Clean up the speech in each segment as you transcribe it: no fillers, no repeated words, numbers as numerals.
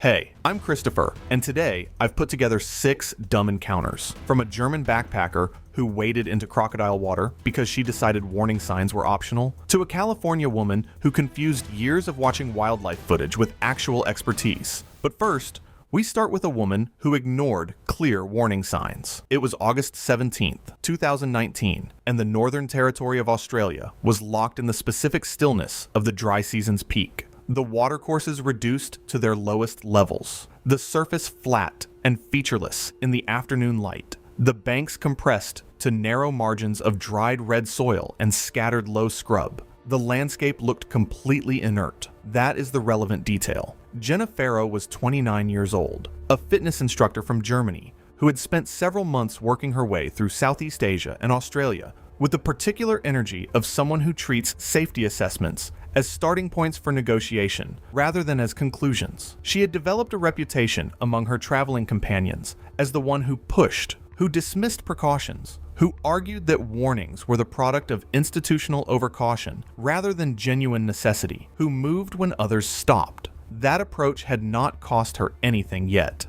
Hey, I'm Christopher, and today I've put together 6 dumb encounters. From a German backpacker who waded into crocodile water because she decided warning signs were optional, to a California woman who confused years of watching wildlife footage with actual expertise. But first, we start with a woman who ignored clear warning signs. It was August 17th, 2019, and the Northern Territory of Australia was locked in the specific stillness of the dry season's peak. The watercourses reduced to their lowest levels, the surface flat and featureless in the afternoon light, the banks compressed to narrow margins of dried red soil and scattered low scrub. The landscape looked completely inert. That is the relevant detail. Jenna Farrow was 29 years old, a fitness instructor from Germany who had spent several months working her way through Southeast Asia and Australia with the particular energy of someone who treats safety assessments as starting points for negotiation rather than as conclusions. She had developed a reputation among her traveling companions as the one who pushed, who dismissed precautions, who argued that warnings were the product of institutional overcaution rather than genuine necessity, who moved when others stopped. That approach had not cost her anything yet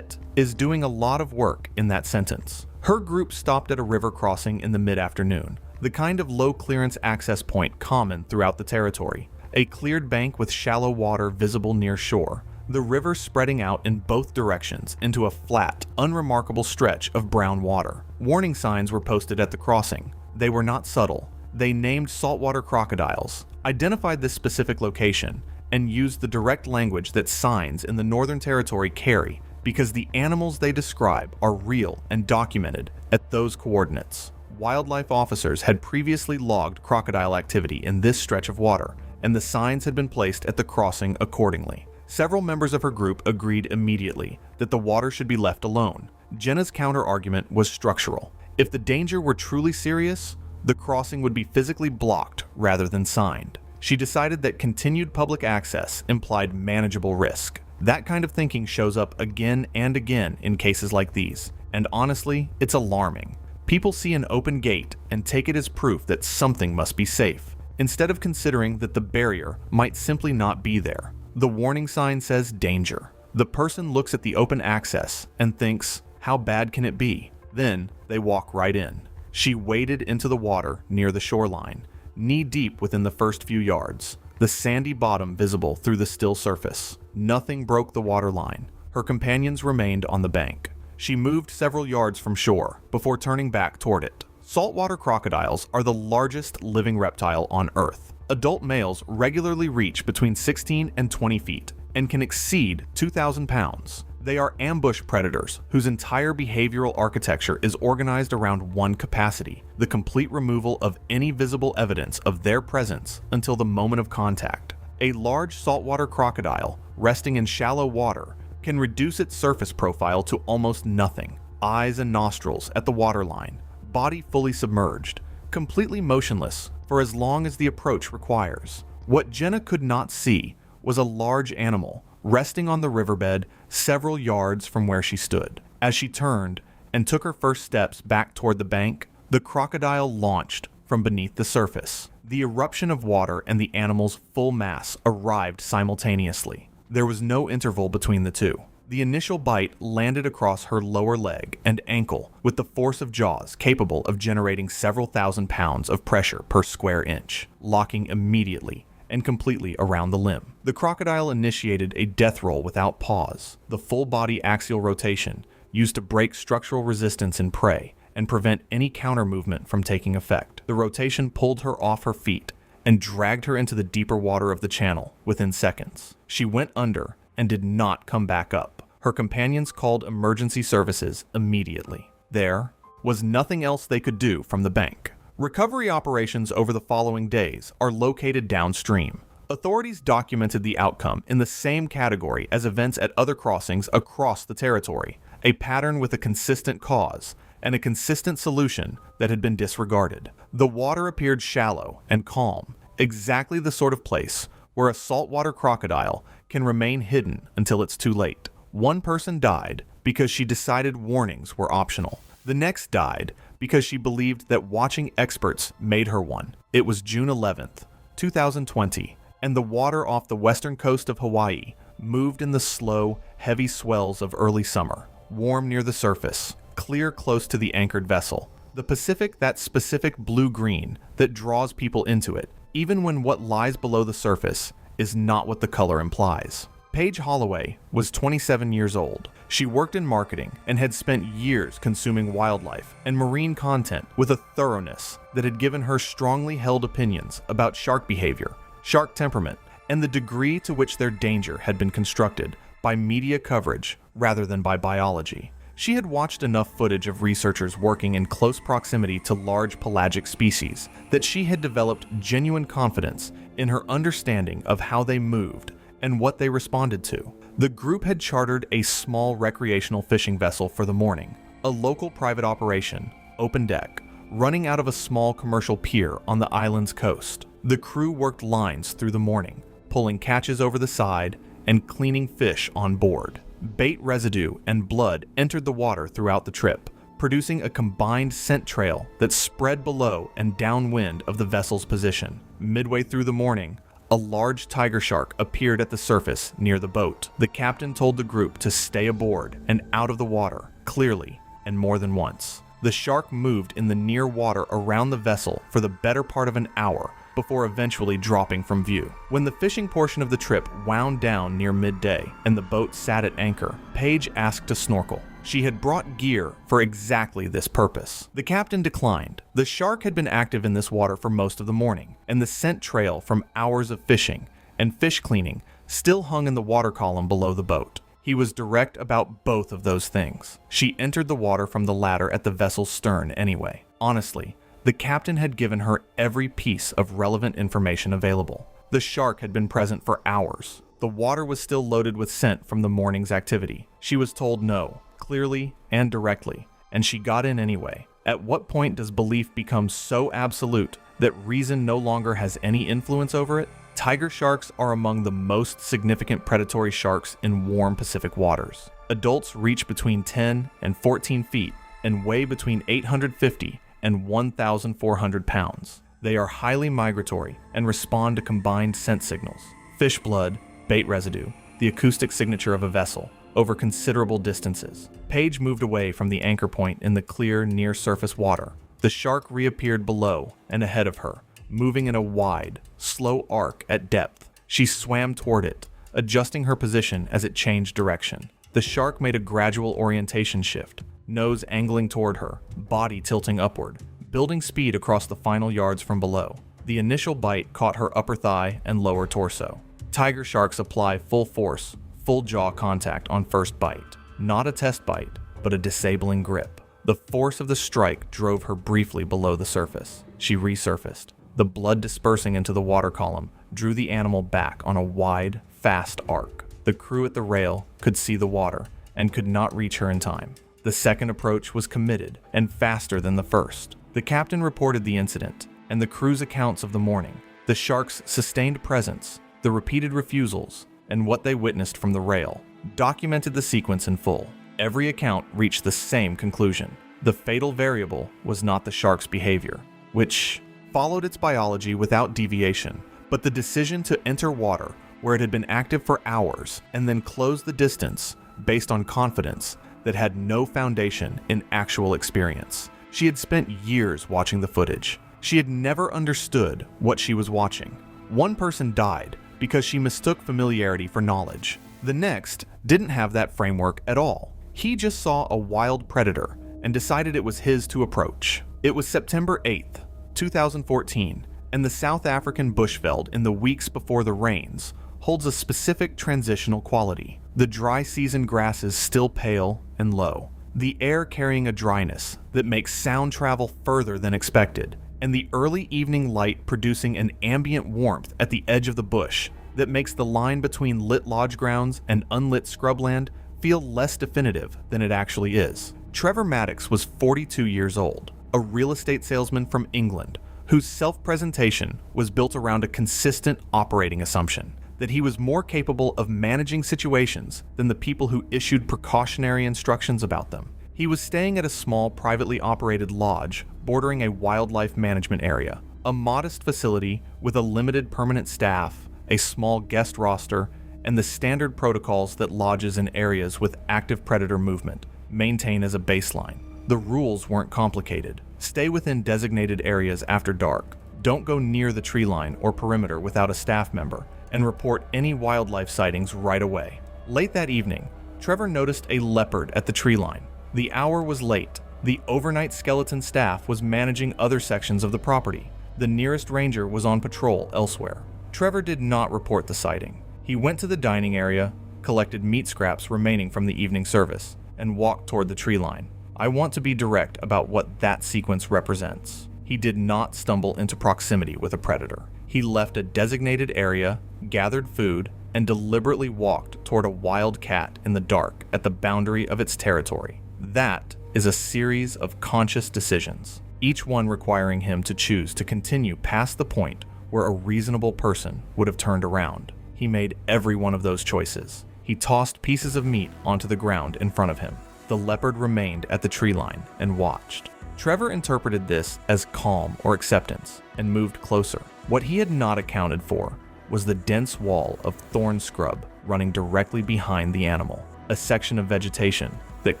is doing a lot of work in that sentence. Her group stopped at a river crossing in the mid-afternoon, the kind of low-clearance access point common throughout the territory, a cleared bank with shallow water visible near shore, the river spreading out in both directions into a flat, unremarkable stretch of brown water. Warning signs were posted at the crossing. They were not subtle. They named saltwater crocodiles, identified this specific location, and used the direct language that signs in the Northern Territory carry because the animals they describe are real and documented at those coordinates. Wildlife officers had previously logged crocodile activity in this stretch of water, and the signs had been placed at the crossing accordingly. Several members of her group agreed immediately that the water should be left alone. Jenna's counter-argument was structural. If the danger were truly serious, the crossing would be physically blocked rather than signed. She decided that continued public access implied manageable risk. That kind of thinking shows up again and again in cases like these, and honestly, it's alarming. People see an open gate and take it as proof that something must be safe, instead of considering that the barrier might simply not be there. The warning sign says danger. The person looks at the open access and thinks, how bad can it be? Then they walk right in. She waded into the water near the shoreline, knee-deep within the first few yards, the sandy bottom visible through the still surface. Nothing broke the waterline. Her companions remained on the bank. She moved several yards from shore before turning back toward it. Saltwater crocodiles are the largest living reptile on Earth. Adult males regularly reach between 16 and 20 feet and can exceed 2,000 pounds. They are ambush predators whose entire behavioral architecture is organized around one capacity: the complete removal of any visible evidence of their presence until the moment of contact. A large saltwater crocodile resting in shallow water can reduce its surface profile to almost nothing. Eyes and nostrils at the waterline, body fully submerged, completely motionless for as long as the approach requires. What Jenna could not see was a large animal resting on the riverbed several yards from where she stood. As she turned and took her first steps back toward the bank, the crocodile launched from beneath the surface. The eruption of water and the animal's full mass arrived simultaneously. There was no interval between the two. The initial bite landed across her lower leg and ankle with the force of jaws capable of generating several thousand pounds of pressure per square inch, locking immediately and completely around the limb. The crocodile initiated a death roll without pause, the full body axial rotation used to break structural resistance in prey and prevent any counter movement from taking effect. The rotation pulled her off her feet and dragged her into the deeper water of the channel within seconds. She went under and did not come back up. Her companions called emergency services immediately. There was nothing else they could do from the bank. Recovery operations over the following days are located downstream. Authorities documented the outcome in the same category as events at other crossings across the territory, a pattern with a consistent cause and a consistent solution that had been disregarded. The water appeared shallow and calm, exactly the sort of place where a saltwater crocodile can remain hidden until it's too late. One person died because she decided warnings were optional. The next died because she believed that watching experts made her one. It was June 11th, 2020, and the water off the western coast of Hawaii moved in the slow, heavy swells of early summer, warm near the surface, clear close to the anchored vessel. The Pacific, that specific blue-green that draws people into it, even when what lies below the surface is not what the color implies. Paige Holloway was 27 years old. She worked in marketing and had spent years consuming wildlife and marine content with a thoroughness that had given her strongly held opinions about shark behavior, shark temperament, and the degree to which their danger had been constructed by media coverage rather than by biology. She had watched enough footage of researchers working in close proximity to large pelagic species that she had developed genuine confidence in her understanding of how they moved and what they responded to. The group had chartered a small recreational fishing vessel for the morning, a local private operation, open deck, running out of a small commercial pier on the island's coast. The crew worked lines through the morning, pulling catches over the side and cleaning fish on board. Bait residue and blood entered the water throughout the trip, producing a combined scent trail that spread below and downwind of the vessel's position. Midway through the morning, a large tiger shark appeared at the surface near the boat. The captain told the group to stay aboard and out of the water, clearly and more than once. The shark moved in the near water around the vessel for the better part of an hour before eventually dropping from view. When the fishing portion of the trip wound down near midday and the boat sat at anchor, Paige asked to snorkel. She had brought gear for exactly this purpose. The captain declined. The shark had been active in this water for most of the morning, and the scent trail from hours of fishing and fish cleaning still hung in the water column below the boat. He was direct about both of those things. She entered the water from the ladder at the vessel's stern anyway. Honestly, the captain had given her every piece of relevant information available. The shark had been present for hours. The water was still loaded with scent from the morning's activity. She was told no, clearly and directly, and she got in anyway. At what point does belief become so absolute that reason no longer has any influence over it? Tiger sharks are among the most significant predatory sharks in warm Pacific waters. Adults reach between 10 and 14 feet and weigh between 850 and 1,400 pounds. They are highly migratory and respond to combined scent signals, fish blood, bait residue, the acoustic signature of a vessel, over considerable distances. Paige moved away from the anchor point in the clear, near-surface water. The shark reappeared below and ahead of her, moving in a wide, slow arc at depth. She swam toward it, adjusting her position as it changed direction. The shark made a gradual orientation shift, nose angling toward her, body tilting upward, building speed across the final yards from below. The initial bite caught her upper thigh and lower torso. Tiger sharks apply full force, full jaw contact on first bite. Not a test bite, but a disabling grip. The force of the strike drove her briefly below the surface. She resurfaced. The blood dispersing into the water column drew the animal back on a wide, fast arc. The crew at the rail could see the water and could not reach her in time. The second approach was committed and faster than the first. The captain reported the incident and the crew's accounts of the morning, the shark's sustained presence, the repeated refusals, and what they witnessed from the rail, documented the sequence in full. Every account reached the same conclusion. The fatal variable was not the shark's behavior, which followed its biology without deviation, but the decision to enter water where it had been active for hours and then close the distance based on confidence that had no foundation in actual experience. She had spent years watching the footage. She had never understood what she was watching. One person died because she mistook familiarity for knowledge. The next didn't have that framework at all. He just saw a wild predator and decided it was his to approach. It was September 8th, 2014, and the South African bushveld in the weeks before the rains holds a specific transitional quality. The dry season grass is still pale and low, the air carrying a dryness that makes sound travel further than expected, and the early evening light producing an ambient warmth at the edge of the bush that makes the line between lit lodge grounds and unlit scrubland feel less definitive than it actually is. Trevor Maddox was 42 years old, a real estate salesman from England whose self-presentation was built around a consistent operating assumption that he was more capable of managing situations than the people who issued precautionary instructions about them. He was staying at a small privately operated lodge bordering a wildlife management area, a modest facility with a limited permanent staff, a small guest roster, and the standard protocols that lodges in areas with active predator movement maintain as a baseline. The rules weren't complicated. Stay within designated areas after dark. Don't go near the tree line or perimeter without a staff member, and report any wildlife sightings right away. Late that evening, Trevor noticed a leopard at the tree line. The hour was late. The overnight skeleton staff was managing other sections of the property. The nearest ranger was on patrol elsewhere. Trevor did not report the sighting. He went to the dining area, collected meat scraps remaining from the evening service, and walked toward the tree line. I want to be direct about what that sequence represents. He did not stumble into proximity with a predator. He left a designated area, gathered food, and deliberately walked toward a wild cat in the dark at the boundary of its territory. That is a series of conscious decisions, each one requiring him to choose to continue past the point where a reasonable person would have turned around. He made every one of those choices. He tossed pieces of meat onto the ground in front of him. The leopard remained at the tree line and watched. Trevor interpreted this as calm or acceptance and moved closer. What he had not accounted for was the dense wall of thorn scrub running directly behind the animal, a section of vegetation that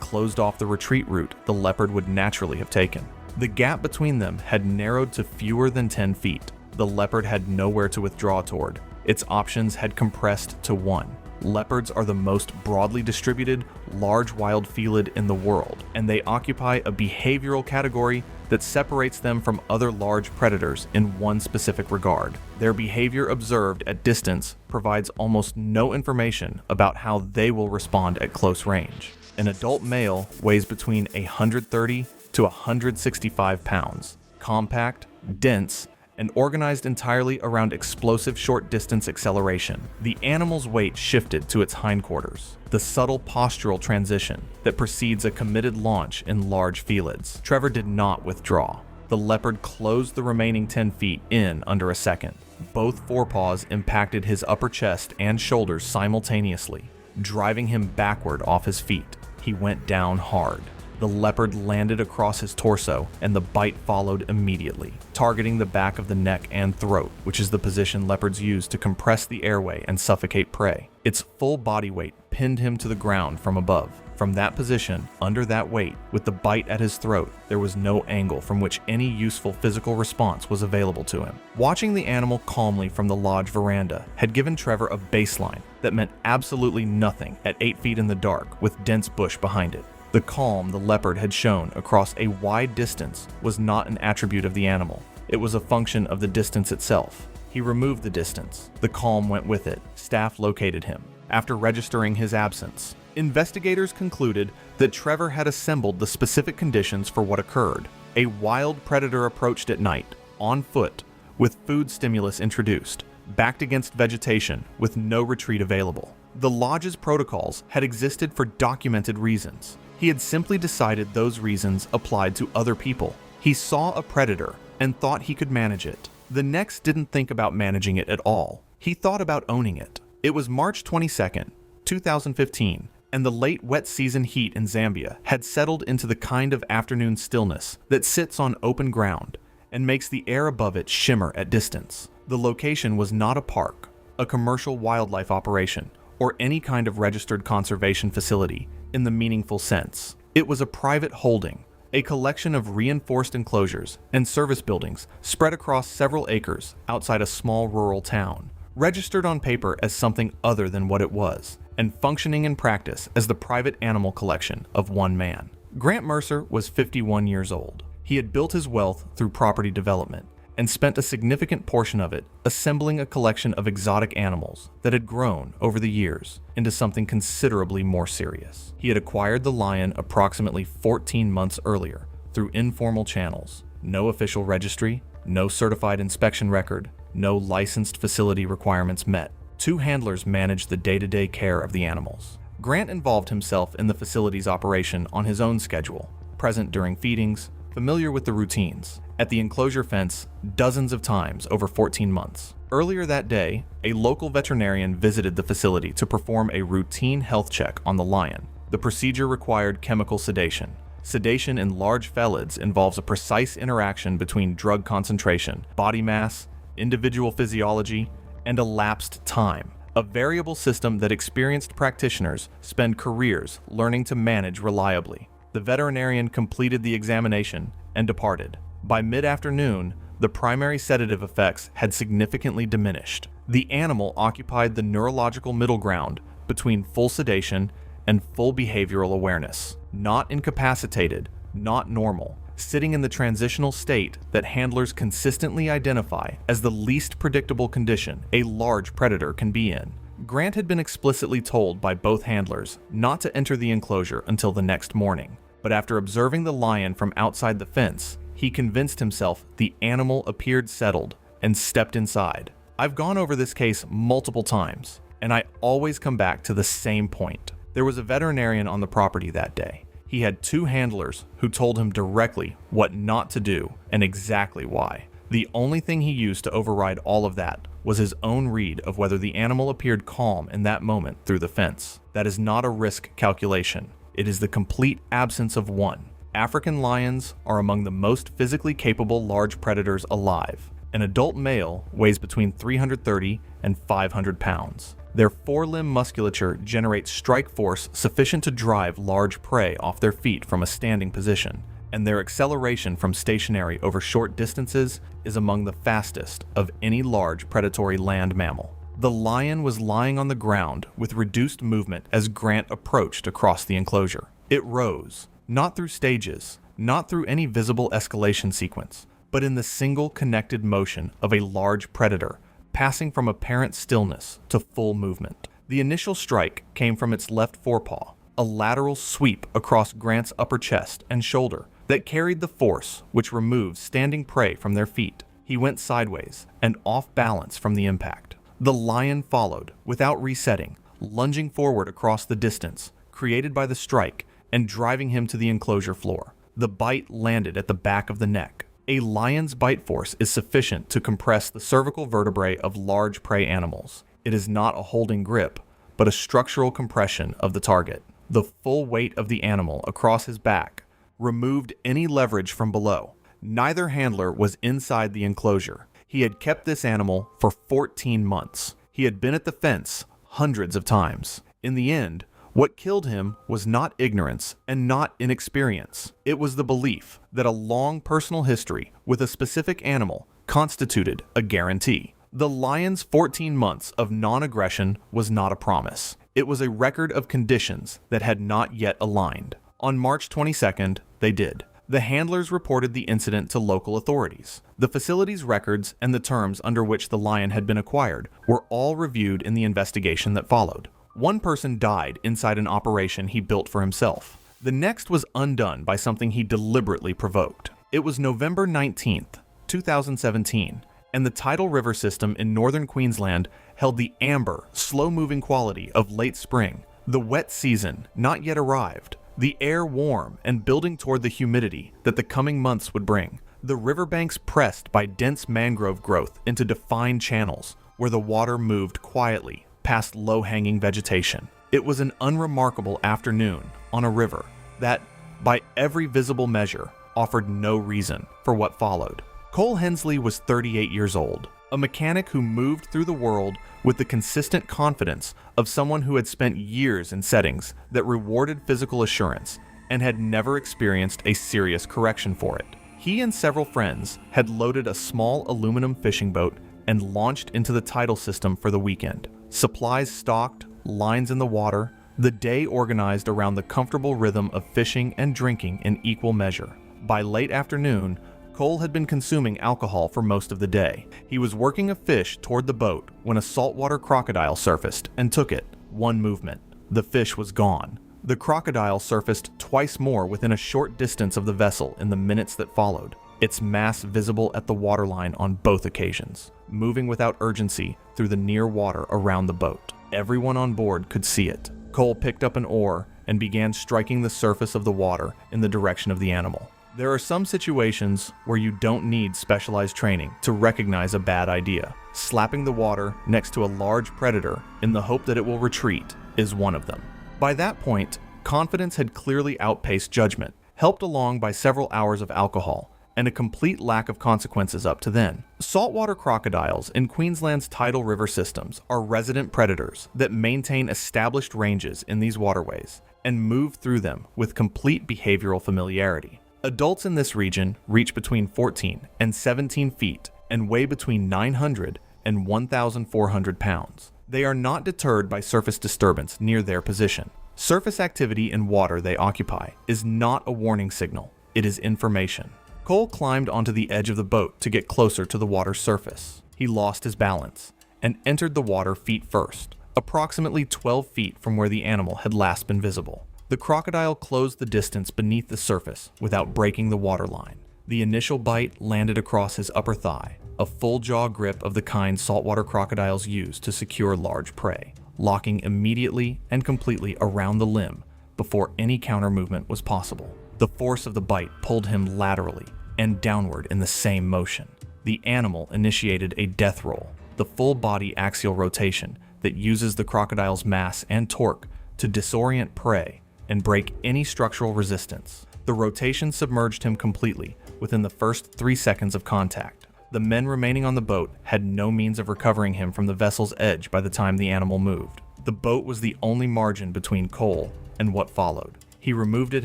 closed off the retreat route the leopard would naturally have taken. The gap between them had narrowed to fewer than 10 feet. The leopard had nowhere to withdraw toward. Its options had compressed to one. Leopards are the most broadly distributed, large wild felid in the world, and they occupy a behavioral category that separates them from other large predators in one specific regard. Their behavior observed at distance provides almost no information about how they will respond at close range. An adult male weighs between 130 to 165 pounds, compact, dense, and organized entirely around explosive short-distance acceleration. The animal's weight shifted to its hindquarters, the subtle postural transition that precedes a committed launch in large felids. Trevor did not withdraw. The leopard closed the remaining 10 feet in under a second. Both forepaws impacted his upper chest and shoulders simultaneously, driving him backward off his feet. He went down hard. The leopard landed across his torso, and the bite followed immediately, targeting the back of the neck and throat, which is the position leopards use to compress the airway and suffocate prey. Its full body weight pinned him to the ground from above. From that position, under that weight, with the bite at his throat, there was no angle from which any useful physical response was available to him. Watching the animal calmly from the lodge veranda had given Trevor a baseline that meant absolutely nothing at 8 feet in the dark with dense bush behind it. The calm the leopard had shown across a wide distance was not an attribute of the animal. It was a function of the distance itself. He removed the distance. The calm went with it. Staff located him. After registering his absence, investigators concluded that Trevor had assembled the specific conditions for what occurred. A wild predator approached at night, on foot, with food stimulus introduced, backed against vegetation with no retreat available. The lodge's protocols had existed for documented reasons. He had simply decided those reasons applied to other people. He saw a predator and thought he could manage it. The next didn't think about managing it at all. He thought about owning it. It was March 22nd, 2015, and the late wet season heat in Zambia had settled into the kind of afternoon stillness that sits on open ground and makes the air above it shimmer at distance. The location was not a park, a commercial wildlife operation, or any kind of registered conservation facility in the meaningful sense. It was a private holding, a collection of reinforced enclosures and service buildings spread across several acres outside a small rural town, registered on paper as something other than what it was, and functioning in practice as the private animal collection of one man. Grant Mercer was 51 years old. He had built his wealth through property development and spent a significant portion of it assembling a collection of exotic animals that had grown over the years into something considerably more serious. He had acquired the lion approximately 14 months earlier through informal channels. No official registry, no certified inspection record, no licensed facility requirements met. 2 handlers managed the day-to-day care of the animals. Grant involved himself in the facility's operation on his own schedule, present during feedings, familiar with the routines, at the enclosure fence dozens of times over 14 months. Earlier that day, a local veterinarian visited the facility to perform a routine health check on the lion. The procedure required chemical sedation. Sedation in large felids involves a precise interaction between drug concentration, body mass, individual physiology, and elapsed time, a variable system that experienced practitioners spend careers learning to manage reliably. The veterinarian completed the examination and departed. By mid-afternoon, the primary sedative effects had significantly diminished. The animal occupied the neurological middle ground between full sedation and full behavioral awareness, not incapacitated, not normal, sitting in the transitional state that handlers consistently identify as the least predictable condition a large predator can be in. Grant had been explicitly told by both handlers not to enter the enclosure until the next morning, but after observing the lion from outside the fence, he convinced himself the animal appeared settled and stepped inside. I've gone over this case multiple times, and I always come back to the same point. There was a veterinarian on the property that day. He had 2 handlers who told him directly what not to do and exactly why. The only thing he used to override all of that was his own read of whether the animal appeared calm in that moment through the fence. That is not a risk calculation. It is the complete absence of one. African lions are among the most physically capable large predators alive. An adult male weighs between 330 and 500 pounds. Their forelimb musculature generates strike force sufficient to drive large prey off their feet from a standing position, and their acceleration from stationary over short distances is among the fastest of any large predatory land mammal. The lion was lying on the ground with reduced movement as Grant approached across the enclosure. It rose, not through stages, not through any visible escalation sequence, but in the single connected motion of a large predator passing from apparent stillness to full movement. The initial strike came from its left forepaw, a lateral sweep across Grant's upper chest and shoulder that carried the force which removed standing prey from their feet. He went sideways and off balance from the impact. The lion followed without resetting, lunging forward across the distance created by the strike and driving him to the enclosure floor. The bite landed at the back of the neck. A lion's bite force is sufficient to compress the cervical vertebrae of large prey animals. It is not a holding grip, but a structural compression of the target. The full weight of the animal across his back removed any leverage from below. Neither handler was inside the enclosure. He had kept this animal for 14 months. He had been at the fence hundreds of times. In the end, what killed him was not ignorance and not inexperience. It was the belief that a long personal history with a specific animal constituted a guarantee. The lion's 14 months of non-aggression was not a promise. It was a record of conditions that had not yet aligned. On March 22nd, they did. The handlers reported the incident to local authorities. The facility's records and the terms under which the lion had been acquired were all reviewed in the investigation that followed. One person died inside an operation he built for himself. The next was undone by something he deliberately provoked. It was November 19th, 2017, and the tidal river system in northern Queensland held the amber, slow-moving quality of late spring. The wet season not yet arrived, the air warm and building toward the humidity that the coming months would bring. The riverbanks pressed by dense mangrove growth into defined channels where the water moved quietly past low-hanging vegetation. It was an unremarkable afternoon on a river that, by every visible measure, offered no reason for what followed. Cole Hensley was 38 years old, a mechanic who moved through the world with the consistent confidence of someone who had spent years in settings that rewarded physical assurance and had never experienced a serious correction for it. He and several friends had loaded a small aluminum fishing boat and launched into the tidal system for the weekend. Supplies stocked, lines in the water, the day organized around the comfortable rhythm of fishing and drinking in equal measure. By late afternoon, Cole had been consuming alcohol for most of the day. He was working a fish toward the boat when a saltwater crocodile surfaced and took it. One movement. The fish was gone. The crocodile surfaced twice more within a short distance of the vessel in the minutes that followed, its mass visible at the waterline on both occasions, moving without urgency through the near water around the boat. Everyone on board could see it. Cole picked up an oar and began striking the surface of the water in the direction of the animal. There are some situations where you don't need specialized training to recognize a bad idea. Slapping the water next to a large predator in the hope that it will retreat is one of them. By that point, confidence had clearly outpaced judgment, helped along by several hours of alcohol and a complete lack of consequences up to then. Saltwater crocodiles in Queensland's tidal river systems are resident predators that maintain established ranges in these waterways and move through them with complete behavioral familiarity. Adults in this region reach between 14 and 17 feet and weigh between 900 and 1,400 pounds. They are not deterred by surface disturbance near their position. Surface activity in water they occupy is not a warning signal, it is information. Cole climbed onto the edge of the boat to get closer to the water's surface. He lost his balance and entered the water feet first, approximately 12 feet from where the animal had last been visible. The crocodile closed the distance beneath the surface without breaking the waterline. The initial bite landed across his upper thigh, a full jaw grip of the kind saltwater crocodiles use to secure large prey, locking immediately and completely around the limb before any counter movement was possible. The force of the bite pulled him laterally and downward in the same motion. The animal initiated a death roll, the full body axial rotation that uses the crocodile's mass and torque to disorient prey and break any structural resistance. The rotation submerged him completely within the first 3 seconds of contact. The men remaining on the boat had no means of recovering him from the vessel's edge by the time the animal moved. The boat was the only margin between Cole and what followed. He removed it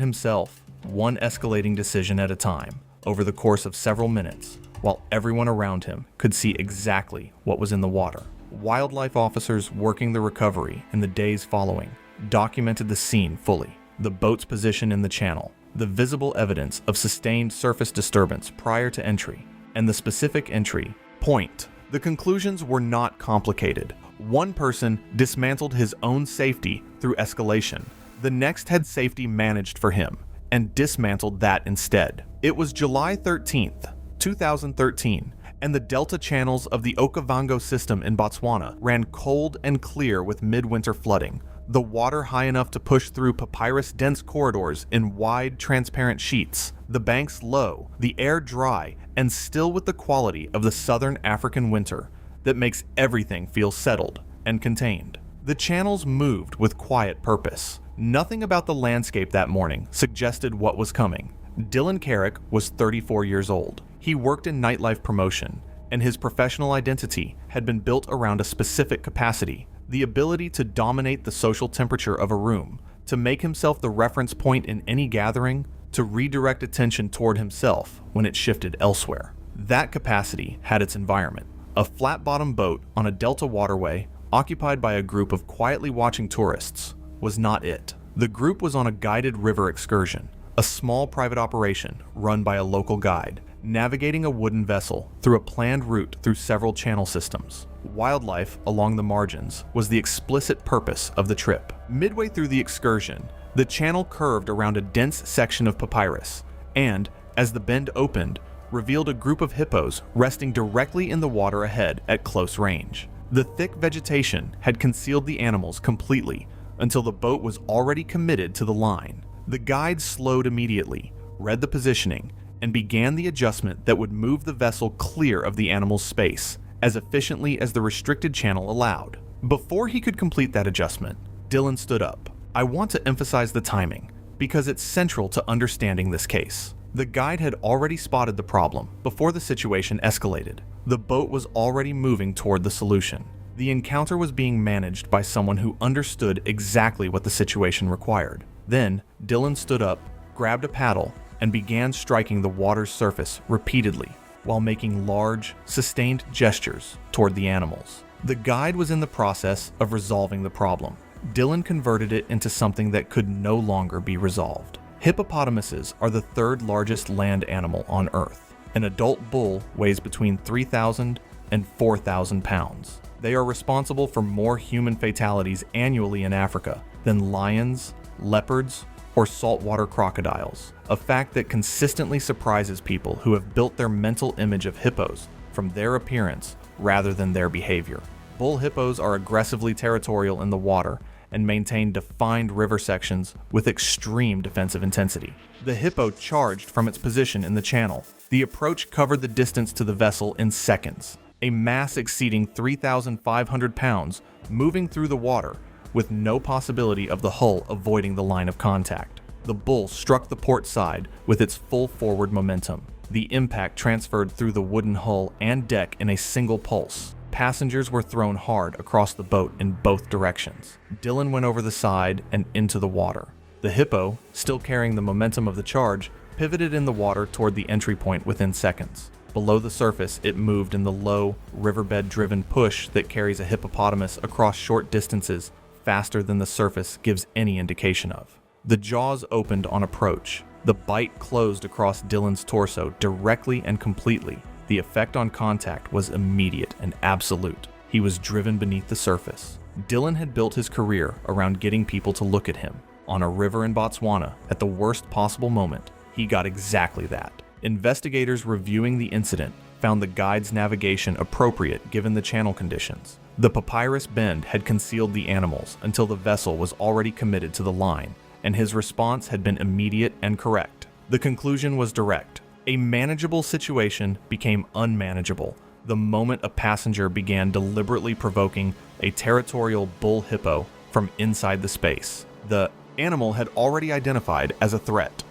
himself, one escalating decision at a time, over the course of several minutes, while everyone around him could see exactly what was in the water. Wildlife officers working the recovery in the days following documented the scene fully: the boat's position in the channel, the visible evidence of sustained surface disturbance prior to entry, and the specific entry point. The conclusions were not complicated. One person dismantled his own safety through escalation. The next had safety managed for him and dismantled that instead. It was July 13th, 2013, and the delta channels of the Okavango system in Botswana ran cold and clear with midwinter flooding. The water high enough to push through papyrus-dense corridors in wide, transparent sheets, the banks low, the air dry, and still with the quality of the southern African winter that makes everything feel settled and contained. The channels moved with quiet purpose. Nothing about the landscape that morning suggested what was coming. Dylan Carrick was 34 years old. He worked in nightlife promotion, and his professional identity had been built around a specific capacity: the ability to dominate the social temperature of a room, to make himself the reference point in any gathering, to redirect attention toward himself when it shifted elsewhere. That capacity had its environment: a flat-bottom boat on a delta waterway occupied by a group of quietly watching tourists was not it. The group was on a guided river excursion, a small private operation run by a local guide, navigating a wooden vessel through a planned route through several channel systems. Wildlife along the margins was the explicit purpose of the trip. Midway through the excursion, the channel curved around a dense section of papyrus, and, as the bend opened, revealed a group of hippos resting directly in the water ahead at close range. The thick vegetation had concealed the animals completely until the boat was already committed to the line. The guide slowed immediately, read the positioning, and began the adjustment that would move the vessel clear of the animal's space as efficiently as the restricted channel allowed. Before he could complete that adjustment, Dylan stood up. I want to emphasize the timing, because it's central to understanding this case. The guide had already spotted the problem before the situation escalated. The boat was already moving toward the solution. The encounter was being managed by someone who understood exactly what the situation required. Then, Dylan stood up, grabbed a paddle, and began striking the water's surface repeatedly while making large, sustained gestures toward the animals. The guide was in the process of resolving the problem. Dylan converted it into something that could no longer be resolved. Hippopotamuses are the third largest land animal on Earth. An adult bull weighs between 3,000 and 4,000 pounds. They are responsible for more human fatalities annually in Africa than lions, leopards, or saltwater crocodiles, a fact that consistently surprises people who have built their mental image of hippos from their appearance rather than their behavior. Bull hippos are aggressively territorial in the water and maintain defined river sections with extreme defensive intensity. The hippo charged from its position in the channel. The approach covered the distance to the vessel in seconds, a mass exceeding 3,500 pounds moving through the water with no possibility of the hull avoiding the line of contact. The bull struck the port side with its full forward momentum. The impact transferred through the wooden hull and deck in a single pulse. Passengers were thrown hard across the boat in both directions. Dylan went over the side and into the water. The Hippo, still carrying the momentum of the charge, pivoted in the water toward the entry point within seconds. Below the surface, it moved in the low, riverbed-driven push that carries a hippopotamus across short distances faster than the surface gives any indication of. The jaws opened on approach. The bite closed across Dylan's torso directly and completely. The effect on contact was immediate and absolute. He was driven beneath the surface. Dylan had built his career around getting people to look at him. On a river in Botswana, at the worst possible moment, he got exactly that. Investigators reviewing the incident found the guide's navigation appropriate given the channel conditions. The papyrus bend had concealed the animals until the vessel was already committed to the line, and his response had been immediate and correct. The conclusion was direct. A manageable situation became unmanageable the moment a passenger began deliberately provoking a territorial bull hippo from inside the space. The animal had already identified as a threat.